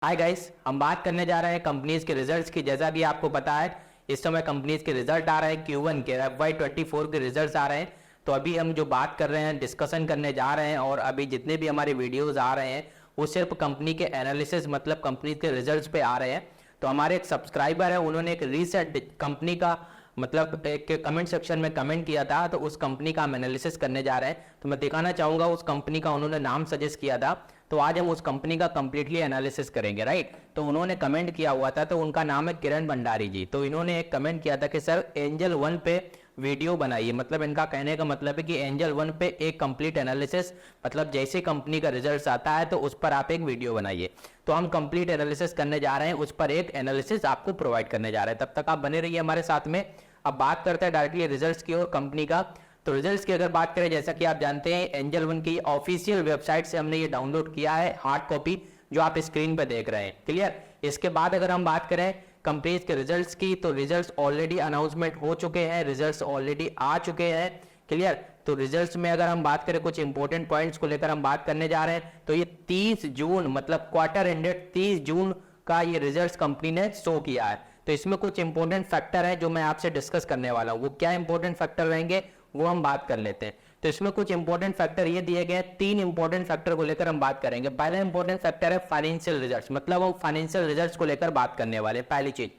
Hi guys, हम बात करने जा रहे हैं कंपनीज के रिजल्ट्स की। जैसा कि आपको पता है इस समय कंपनीज के रिजल्ट आ रहे हैं, Q1 के FY24 के रिजल्ट्स आ रहे हैं। तो अभी हम जो बात कर रहे हैं, डिस्कशन करने जा रहे हैं, और अभी जितने भी हमारे वीडियोस आ रहे हैं वो सिर्फ कंपनी के एनालिसिस मतलब कंपनी के रिजल्ट्स पे आ रहे हैं। तो हमारे एक सब्सक्राइबर है, उन्होंने एक रीसेंट कंपनी का मतलब एक कमेंट सेक्शन में कमेंट किया था, तो उस कंपनी का हम एनालिसिस करने जा रहे हैं। तो मैं दिखाना चाहूँगा उस कंपनी का, उन्होंने नाम सजेस्ट किया था, तो आज हम उस कंपनी का कंप्लीटली एनालिसिस करेंगे, राइट। तो उन्होंने कमेंट किया हुआ था, तो उनका नाम है किरण भंडारी जी। तो इन्होंने एक कमेंट किया था कि सर एंजल वन पे वीडियो बनाइए। मतलब इनका कहने का मतलब है कि एंजल वन पे एक कंप्लीट एनालिसिस, मतलब जैसे कंपनी का रिजल्ट आता है तो उस पर आप एक वीडियो बनाइए। तो हम कंप्लीट एनालिसिस करने जा रहे हैं, उस पर एक एनालिसिस आपको प्रोवाइड करने जा रहे हैं। तब तक आप बने रहिए हमारे साथ में। अब बात करते हैं डायरेक्टली रिजल्ट्स की और कंपनी का। तो रिजल्ट्स की अगर बात करें, जैसा कि आप जानते हैं एंजल वन की ऑफिशियल वेबसाइट से हमने ये डाउनलोड किया है हार्ड कॉपी, जो आप स्क्रीन पर देख रहे हैं, क्लियर। इसके बाद अगर हम बात करें कंपनीज के रिजल्ट्स की, तो रिजल्ट्स ऑलरेडी अनाउंसमेंट हो चुके हैं, रिजल्ट्स ऑलरेडी आ चुके हैं, क्लियर। तो रिजल्ट्स में अगर हम बात करें कुछ इंपॉर्टेंट पॉइंट्स को लेकर हम बात करने जा रहे हैं, तो ये 30 जून मतलब क्वार्टर एंडेड 30 जून का ये रिजल्ट्स कंपनी ने शो किया है। तो इसमें कुछ इंपॉर्टेंट फैक्टर है जो मैं आपसे डिस्कस करने वाला हूँ। वो क्या इंपॉर्टेंट फैक्टर रहेंगे वो हम बात कर लेते हैं। तो इसमें कुछ इंपॉर्टेंट फैक्टर ये दिए गए हैं, 3 इंपॉर्टेंट फैक्टर को लेकर हम बात करेंगे। पहला इंपॉर्टेंट फैक्टर है फाइनेंशियल रिजल्ट्स, मतलब हम फाइनेंशियल रिजल्ट्स को लेकर बात करने वाले, पहली चीज।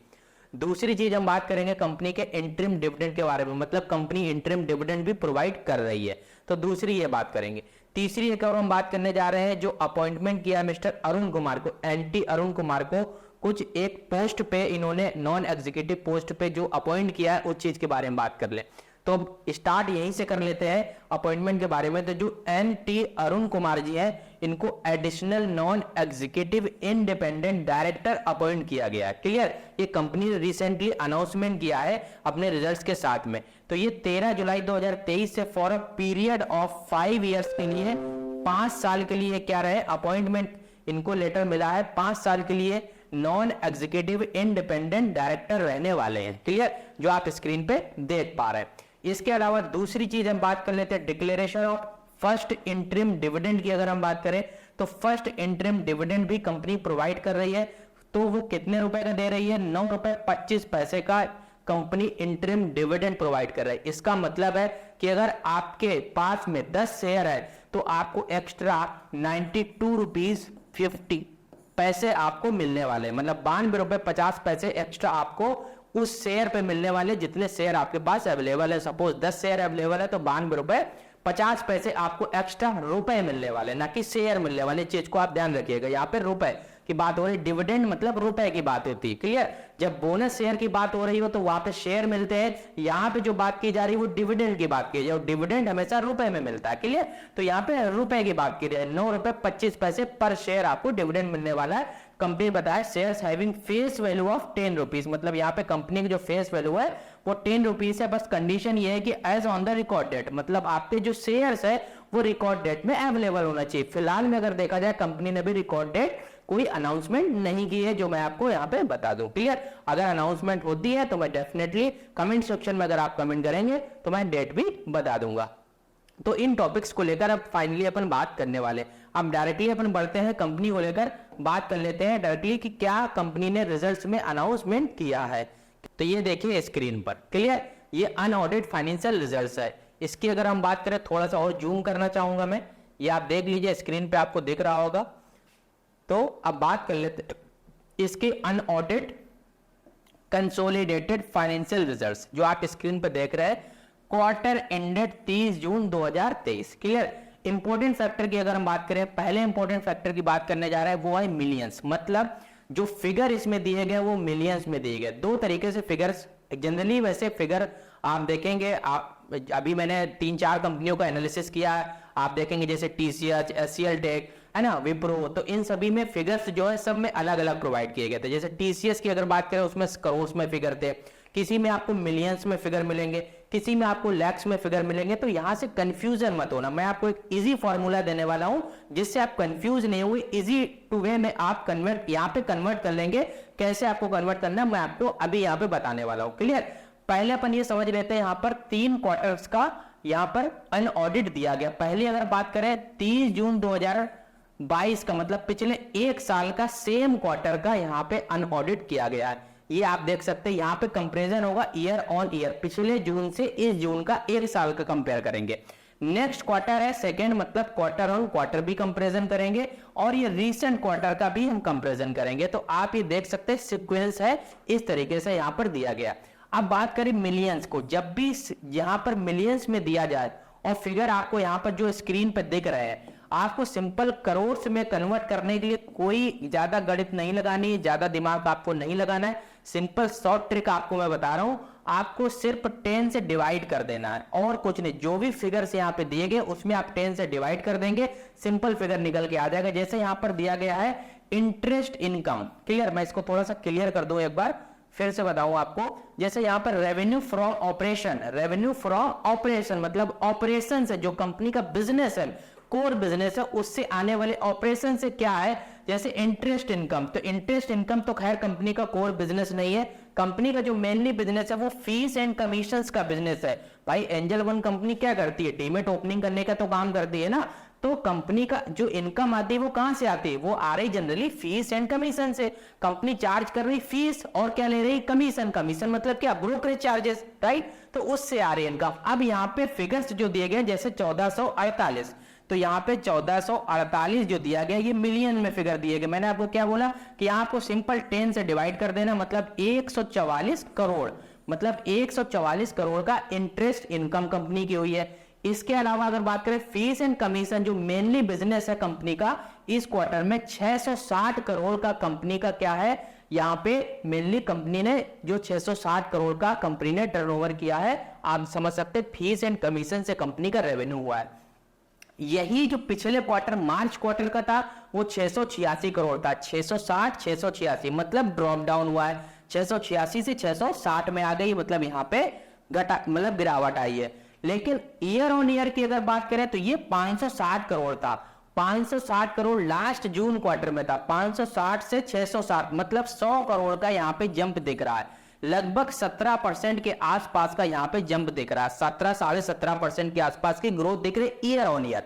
दूसरी चीज हम बात करेंगे कंपनी के इंटरिम डिविडेंड के बारे में, मतलब कंपनी इंटरिम डिविडेंड भी प्रोवाइड कर रही है, तो दूसरी ये बात करेंगे। तीसरी एक और हम बात करने जा रहे हैं, जो अपॉइंटमेंट किया मिस्टर अरुण कुमार को, एनटी अरुण कुमार को कुछ एक पोस्ट पे इन्होंने नॉन एग्जीक्यूटिव पोस्ट पे जो अपॉइंट किया है उस चीज के बारे में बात कर ले। तो स्टार्ट यहीं से कर लेते हैं अपॉइंटमेंट के बारे में। तो जो एनटी अरुण कुमार जी हैं, इनको additional non executive independent director appoint किया गया है, क्लियर। ये कंपनी ने रिसेंटली अनाउंसमेंट किया है अपने रिजल्ट्स के साथ में। तो ये 13 जुलाई 2023 से for a period of 5 years के लिए, 5 साल के लिए क्या रहे अपॉइंटमेंट, इनको लेटर मिला है 5 साल के लिए नॉन एग्जीक्यूटिव इंडिपेंडेंट डायरेक्टर रहने वाले हैं, क्लियर, जो आप स्क्रीन पे देख पा रहे हैं। इसके अलावा दूसरी चीज हम बात कर लेते हैं declaration of first interim dividend की। अगर हम बात करें तो फर्स्ट इंटरिम डिविडेंड भी कंपनी प्रोवाइड कर रही है। तो वो कितने रुपए का दे रही है? 9 रुपए 25 पैसे का कंपनी इंटरिम डिविडेंड प्रोवाइड कर रही है। इसका मतलब है कि अगर आपके पास में 10 शेयर है तो आपको एक्स्ट्रा 92 रुपीज 50 पैसे आपको मिलने वाले, मतलब 92 रुपए 50 पैसे एक्स्ट्रा आपको उस शेयर पे मिलने वाले जितने शेयर आपके पास अवेलेबल है। सपोज 10 शेयर अवेलेबल है तो 92 रुपए 50 पैसे आपको एक्स्ट्रा रुपए मिलने वाले, ना कि शेयर मिलने वाले। चीज को आप ध्यान रखिएगा, यहाँ पे रुपए की बात हो रही, डिविडेंड मतलब रुपए की बात होती है, क्लियर। जब बोनस शेयर की बात हो रही हो तो वहां पे शेयर मिलते हैं, यहाँ पे जो बात की जा रही है वो डिविडेंड की बात की जाए, और डिविडेंड हमेशा रुपए में मिलता है, क्लियर। तो यहाँ पे रुपए की बात की जाए, 9 रुपए 25 पैसे पर शेयर आपको डिविडेंड मिलने वाला है। कंपनी बताया shares having face value of 10 rupees, मतलब यहाँ पे कंपनी की जो फेस वैल्यू है वो 10 रुपीज है। बस कंडीशन ये है कि as on the record date, मतलब आपके जो शेयर्स है वो रिकॉर्ड डेट में अवेलेबल होना चाहिए। फिलहाल में अगर देखा जाए कंपनी ने भी रिकॉर्ड डेट कोई अनाउंसमेंट नहीं की है, जो मैं आपको यहाँ पे बता दूं, क्लियर। अगर अनाउंसमेंट होती है तो मैं डेफिनेटली कमेंट सेक्शन में अगर आप कमेंट करेंगे तो मैं डेट भी बता दूंगा। तो इन टॉपिक्स को लेकर अब फाइनली अपन बात करने वाले। अब डायरेक्टली अपन बढ़ते हैं कंपनी को लेकर बात कर लेते हैं डायरेक्टली कि क्या कंपनी ने रिजल्ट्स में अनाउंसमेंट किया है। तो ये देखिए स्क्रीन पर, क्लियर, ये अनऑडिटेड फाइनेंशियल रिजल्ट्स है। इसकी अगर हम बात करें, थोड़ा सा और जूम करना चाहूंगा मैं, ये आप देख लीजिए स्क्रीन पे आपको दिख रहा होगा। तो अब बात कर लेते हैं इसके अनऑडिटेड कंसोलिडेटेड फाइनेंशियल रिजल्ट्स, जो आप स्क्रीन पे देख रहे हैं, क्वार्टर एंडेड 30 जून 2023, क्लियर। इंपॉर्टेंट फैक्टर की अगर हम बात करें, पहले इंपॉर्टेंट फैक्टर की बात करने जा रहे हैं वो है मिलियंस, मतलब जो फिगर इसमें दिए गए वो मिलियंस में दिए गए। 2 तरीके से फिगर्स जनरली, वैसे फिगर आप देखेंगे, आप अभी मैंने 3-4 कंपनियों का एनालिसिस किया है, आप देखेंगे जैसे TCS, HCL टेक है ना, विप्रो, तो इन सभी में फिगर्स जो है सब में अलग अलग प्रोवाइड किए गए थे। जैसे TCS की अगर बात करें उसमें करोड़ में फिगर थे, किसी में आपको मिलियंस में फिगर मिलेंगे, किसी में आपको लैक्स में फिगर मिलेंगे। तो यहां से कंफ्यूजन मत होना, मैं आपको एक इजी फॉर्मूला देने वाला हूं जिससे आप कंफ्यूज नहीं हुए, इजी टू वे में आप कन्वर्ट यहां पे कन्वर्ट कर लेंगे। कैसे आपको कन्वर्ट करना मैं आपको अभी यहां पे बताने वाला हूं, क्लियर। पहले अपन ये समझ लेते हैं, यहां पर 3 क्वार्टर्स का यहां पर अनऑडिट दिया गया। पहले अगर बात करें 30 जून 2000 22 का मतलब पिछले एक साल का सेम क्वार्टर का यहाँ पे अनऑडिट किया गया है। ये आप देख सकते हैं यहाँ पे कंपैरिजन होगा ईयर ऑन ईयर, पिछले जून से इस जून का एक साल का कंपेयर करेंगे। नेक्स्ट क्वार्टर है सेकंड, मतलब क्वार्टर ऑन क्वार्टर भी कंपैरिजन करेंगे और ये रीसेंट क्वार्टर का भी हम कंपैरिजन करेंगे। तो आप ये देख सकते हैं सीक्वेंस है इस तरीके से यहाँ पर दिया गया। अब बात करें मिलियंस को, जब भी यहाँ पर मिलियंस में दिया जाए और फिगर आपको यहाँ पर जो स्क्रीन पर दिख रहे हैं, आपको सिंपल करोड़ में कन्वर्ट करने के लिए कोई ज्यादा गणित नहीं लगानी है, ज्यादा दिमाग आपको नहीं लगाना है। सिंपल शॉर्ट ट्रिक आपको मैं बता रहा हूं, आपको सिर्फ 10 से डिवाइड कर देना है और कुछ नहीं। जो भी फिगर्स यहाँ पे दिए गए उसमें आप 10 से डिवाइड कर देंगे, सिंपल फिगर निकल के आ जाएगा। जैसे यहाँ पर दिया गया है इंटरेस्ट इनकम, क्लियर, मैं इसको थोड़ा सा क्लियर कर दूं एक बार फिर से बताऊं आपको। जैसे यहाँ पर revenue from operation, revenue from operation मतलब ऑपरेशन से जो कंपनी का बिजनेस है, कोर बिजनेस है, उससे आने वाले ऑपरेशन से क्या है, जैसे इंटरेस्ट इनकम। तो इंटरेस्ट इनकम तो खैर कंपनी का कोर बिजनेस नहीं है, कंपनी का जो मेनली बिजनेस है वो फीस एंड कमीशंस का बिजनेस है। भाई एंजल वन कंपनी क्या करती है, डीमेट ओपनिंग करने का तो काम करती है ना, तो कंपनी का जो इनकम आती है वो कहां से आती है, वो आ रही जनरली फीस एंड कमीशन से। कंपनी चार्ज कर रही फीस और क्या ले रही, कमीशन। कमीशन मतलब क्या, ब्रोकरेज चार्जेस, राइट, तो उससे आ रही इनकम। अब यहाँ पे फिगर्स जो दिए गए जैसे 1448, तो यहाँ पे 1448 जो दिया गया ये मिलियन में फिगर दिए गए। मैंने आपको क्या बोला कि आपको सिंपल 10 से डिवाइड कर देना, मतलब 144 करोड़, मतलब 144 करोड़ का इंटरेस्ट इनकम कंपनी की हुई है। इसके अलावा अगर बात करें फीस एंड कमीशन जो मेनली बिजनेस है कंपनी का, इस क्वार्टर में 660 करोड़ का कंपनी का क्या है, यहाँ पे मेनली कंपनी ने जो 660 करोड़ का कंपनी ने टर्नओवर किया है, आप समझ सकते फीस एंड कमीशन से कंपनी का रेवेन्यू हुआ है। यही जो पिछले क्वार्टर मार्च क्वार्टर का था वो 686 करोड़ था, 660 686 मतलब ड्रॉप डाउन हुआ है, 686 से 660 में आ गई, मतलब यहाँ पे घटा मतलब गिरावट आई है। लेकिन ईयर ऑन ईयर की अगर बात करें तो ये 560 करोड़ था, 560 करोड़ लास्ट जून क्वार्टर में था, 560 से 660 मतलब 100 करोड़ का यहाँ पे जंप दिख रहा है, लगभग 17% के आसपास का यहाँ पे जंप दिख रहा है, 17 साढ़े 17% के आसपास की ग्रोथ दिख रही है ईयर ऑन ईयर।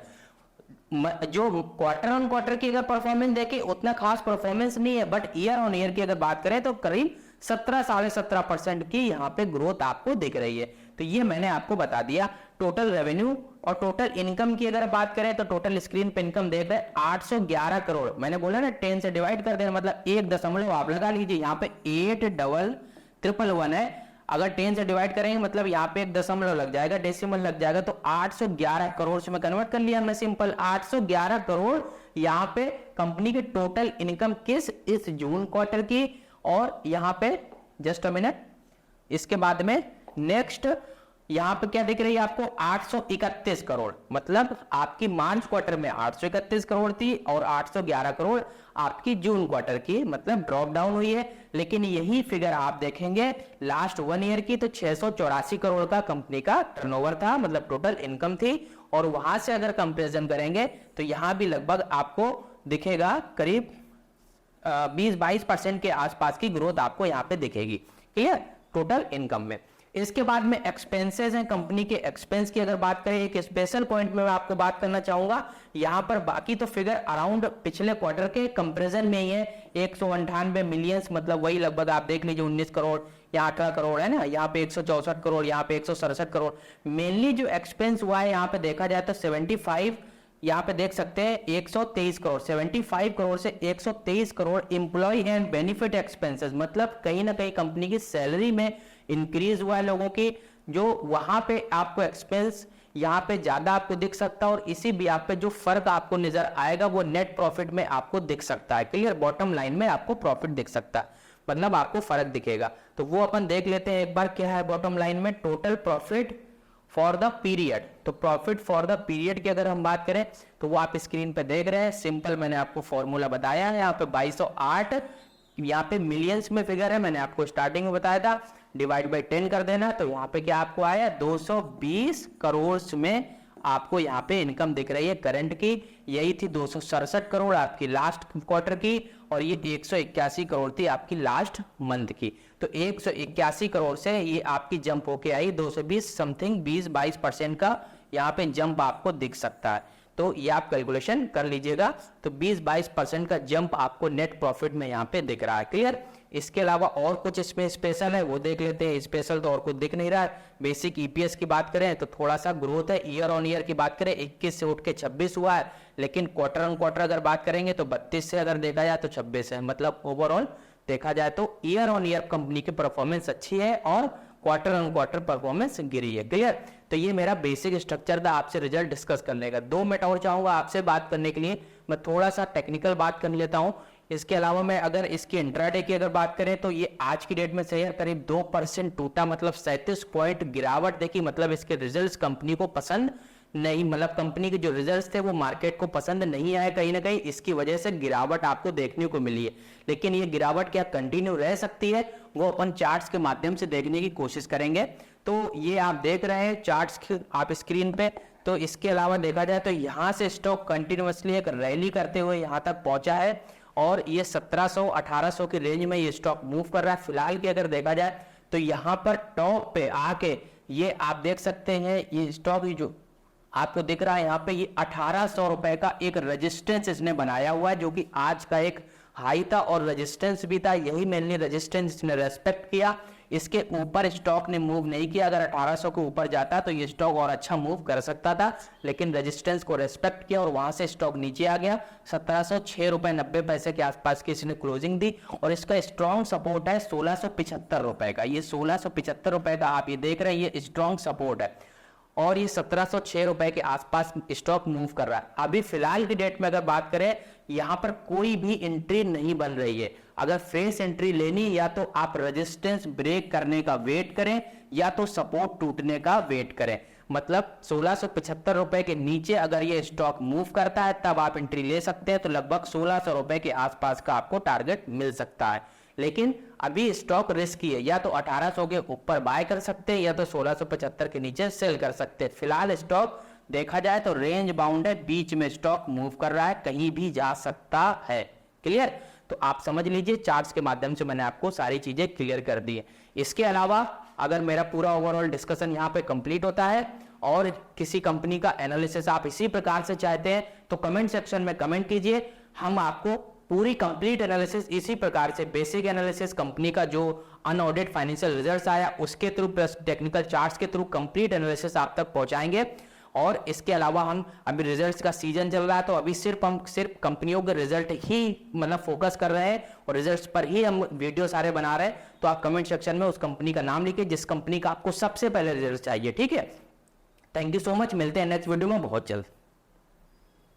जो क्वार्टर ऑन क्वार्टर की अगर परफॉर्मेंस देखें उतना खास परफॉर्मेंस नहीं है, बट ईयर ऑन ईयर की अगर बात करें तो करीब 17 साढ़े 17% की यहाँ पे ग्रोथ आपको दिख रही है। तो ये मैंने आपको बता दिया। टोटल रेवेन्यू और टोटल इनकम की अगर बात करें तो टोटल स्क्रीन पे इनकम देख रहे हैं 811 करोड़। मैंने बोला ना 10 से डिवाइड कर देना, मतलब 1 आप लगा लीजिए, यहाँ पे 811 है, अगर 10 से डिवाइड करेंगे मतलब यहाँ पे 1 दशमलव लग जाएगा, डेसिमल लग जाएगा, तो 811 करोड़ से मैं कन्वर्ट कर लिया मैं सिंपल 811 करोड़ यहाँ पे कंपनी के टोटल इनकम किस इस जून क्वार्टर की। और यहाँ पे जस्ट अ मिनट, इसके बाद में नेक्स्ट यहाँ पे क्या दिख रही है आपको 831 करोड़, मतलब आपकी मार्च क्वार्टर में 831 करोड़ थी और 811 करोड़ आपकी जून क्वार्टर की, मतलब ड्रॉप डाउन हुई है। लेकिन यही फिगर आप देखेंगे लास्ट 1 ईयर की तो 684 करोड़ का कंपनी का टर्नओवर था, मतलब टोटल इनकम थी। और वहां से अगर कंपेरिजन करेंगे तो यहां भी लगभग आपको दिखेगा करीब 20-22% के आसपास की ग्रोथ आपको यहाँ पे दिखेगी, क्लियर, टोटल इनकम में। इसके बाद में एक्सपेंसेस हैं, कंपनी के एक्सपेंस की अगर बात करें एक स्पेशल पॉइंट में मैं आपको बात करना चाहूंगा। यहाँ पर बाकी तो फिगर अराउंड पिछले क्वार्टर के कंपैरिजन में ही है, 198 मिलियंस, मतलब वही लगभग आप देख लीजिए 19 करोड़ या 18 करोड़ है ना, यहाँ पे 164 करोड़, यहाँ पे 167 करोड़। मेनली जो एक्सपेंस हुआ है यहाँ पे देखा जाए तो 75, यहाँ पे देख सकते हैं 123 करोड़, 75 करोड़ से 123 crore employ and benefit expenses, मतलब कहीं ना कहीं कंपनी की सैलरी में इंक्रीज हुआ है लोगों की, जो वहां पे आपको एक्सपेंस यहाँ पे ज्यादा आपको दिख सकता है। और इसी भी आप पे जो फर्क आपको नजर आएगा वो नेट प्रॉफिट में आपको दिख सकता है, क्लियर, बॉटम लाइन में आपको प्रॉफिट दिख सकता है, मतलब आपको फर्क दिखेगा। तो वो अपन देख लेते हैं एक बार क्या है बॉटम लाइन में, total profit for the period. तो प्रॉफिट फॉर द पीरियड की अगर हम बात करें तो वो आप स्क्रीन पे देख रहे हैं, सिंपल मैंने आपको फॉर्मूला बताया है, यहाँ पे 2208 यहाँ पे मिलियंस में फिगर है, मैंने आपको स्टार्टिंग में बताया था, डिवाइड बाय 10 कर देना, तो यहाँ पे क्या आपको आया 220 करोड़ में आपको यहाँ पे इनकम दिख रही है करंट की। यही थी 267 करोड़ आपकी लास्ट क्वार्टर की, और ये 181 करोड़ थी आपकी लास्ट मंथ की। तो 181 करोड़ से ये आपकी जंप होके आई 220 समथिंग, 20-22% का यहाँ पे जंप आपको दिख सकता है। तो ये आप कैलकुलेशन कर लीजिएगा। तो 20-22% का जंप आपको नेट प्रॉफिट में यहाँ पे दिख रहा है। क्लियर? इसके अलावा और कुछ इसमें स्पेशल है वो देख लेते हैं। स्पेशल तो और कुछ दिख नहीं रहा है। बेसिक ईपीएस की बात करें तो थोड़ा सा ग्रोथ है। ईयर ऑन ईयर की बात करें 21 से उठ के 26 हुआ है, लेकिन क्वार्टर ऑन क्वार्टर अगर बात करेंगे तो 32 से अगर देखा जाए तो 26 है। मतलब ओवरऑल देखा जाए तो ईयर ऑन ईयर कंपनी की परफॉर्मेंस अच्छी है और क्वार्टर ऑन क्वार्टर परफॉर्मेंस गिरी है। क्लियर? तो ये मेरा बेसिक स्ट्रक्चर था आपसे रिजल्ट डिस्कस करने का। 2 मिनट और चाहूंगा आपसे बात करने के लिए, मैं थोड़ा सा टेक्निकल बात कर लेता हूं। इसके अलावा मैं अगर इसकी इंट्राडे की अगर बात करें तो ये आज की डेट में शेयर करीब 2% टूटा, मतलब 37 पॉइंट गिरावट देखी। मतलब इसके रिजल्ट्स कंपनी को पसंद नहीं, मतलब कंपनी के जो रिजल्ट्स थे वो मार्केट को पसंद नहीं आए कहीं ना कहीं, इसकी वजह से गिरावट आपको देखने को मिली है। लेकिन ये गिरावट क्या कंटिन्यू रह सकती है, वो अपन चार्ट्स के माध्यम से देखने की कोशिश करेंगे। तो ये आप देख रहे हैं चार्ट्स आप स्क्रीन पे। तो इसके अलावा देखा जाए तो यहाँ से स्टॉक कंटिन्यूअसली एक रैली करते हुए यहाँ तक पहुंचा है और ये 1700-1800 की रेंज में ये स्टॉक मूव कर रहा है। फिलहाल की अगर देखा जाए तो यहाँ पर टॉप पे आके ये आप देख सकते हैं, ये स्टॉक जो आपको दिख रहा है यहाँ पे, ये 1800 रुपए का एक रेजिस्टेंस इसने बनाया हुआ है, जो कि आज का एक हाई था और रेजिस्टेंस भी था। यही मेनली रेजिस्टेंस इसने रेस्पेक्ट किया। इसके ऊपर स्टॉक ने मूव नहीं किया। अगर 1800 के ऊपर जाता तो ये स्टॉक और अच्छा मूव कर सकता था, लेकिन रेजिस्टेंस को रेस्पेक्ट किया और वहां से स्टॉक नीचे आ गया। 1706.90 के आसपास की इसने क्लोजिंग दी और इसका स्ट्रॉन्ग सपोर्ट है 1675 रुपए का। ये 1675 रुपए का आप ये देख रहे हैं, ये स्ट्रॉन्ग सपोर्ट है और ये 1706 रुपए के आसपास स्टॉक मूव कर रहा है। अभी फिलहाल की डेट में अगर बात करें, यहां पर कोई भी एंट्री नहीं बन रही है। अगर फ्रेश एंट्री लेनी या तो आप रेजिस्टेंस ब्रेक करने का वेट करें या तो सपोर्ट टूटने का वेट करें। मतलब 1675 रुपए के नीचे अगर ये स्टॉक मूव करता है तब आप एंट्री ले सकते हैं। तो लगभग 1600 रुपए के आसपास का आपको टारगेट मिल सकता है। लेकिन अभी स्टॉक रिस्की है, या तो 1800 के ऊपर बाय कर सकते हैं या तो 1675 के नीचे सेल कर सकते हैं। फिलहाल स्टॉक देखा जाए तो रेंज बाउंड है, बीच में स्टॉक मूव कर रहा है, कहीं भी जा सकता है। क्लियर? तो आप समझ लीजिए, चार्ट्स के माध्यम से मैंने आपको सारी चीजें क्लियर कर दी है। इसके अलावा अगर मेरा पूरा ओवरऑल डिस्कशन यहाँ पे कंप्लीट होता है और किसी कंपनी का एनालिसिस आप इसी प्रकार से चाहते हैं तो कमेंट सेक्शन में कमेंट कीजिए। हम आपको पूरी कंप्लीट एनालिसिस इसी प्रकार से, बेसिक एनालिसिस कंपनी का जो अनऑडिट फाइनेंशियल रिजल्ट्स आया उसके थ्रू प्लस टेक्निकल चार्ट्स के थ्रू कंप्लीट एनालिसिस आप तक पहुंचाएंगे। और इसके अलावा हम अभी रिजल्ट्स का सीजन चल रहा है तो अभी हम सिर्फ कंपनियों के रिजल्ट ही मतलब फोकस कर रहे हैं और रिजल्ट्स पर ही हम वीडियो सारे बना रहे हैं। तो आप कमेंट सेक्शन में उस कंपनी का नाम लिखिए जिस कंपनी का आपको सबसे पहले रिजल्ट चाहिए। ठीक है? थैंक यू सो मच, मिलते हैं नेक्स्ट वीडियो में बहुत जल्द।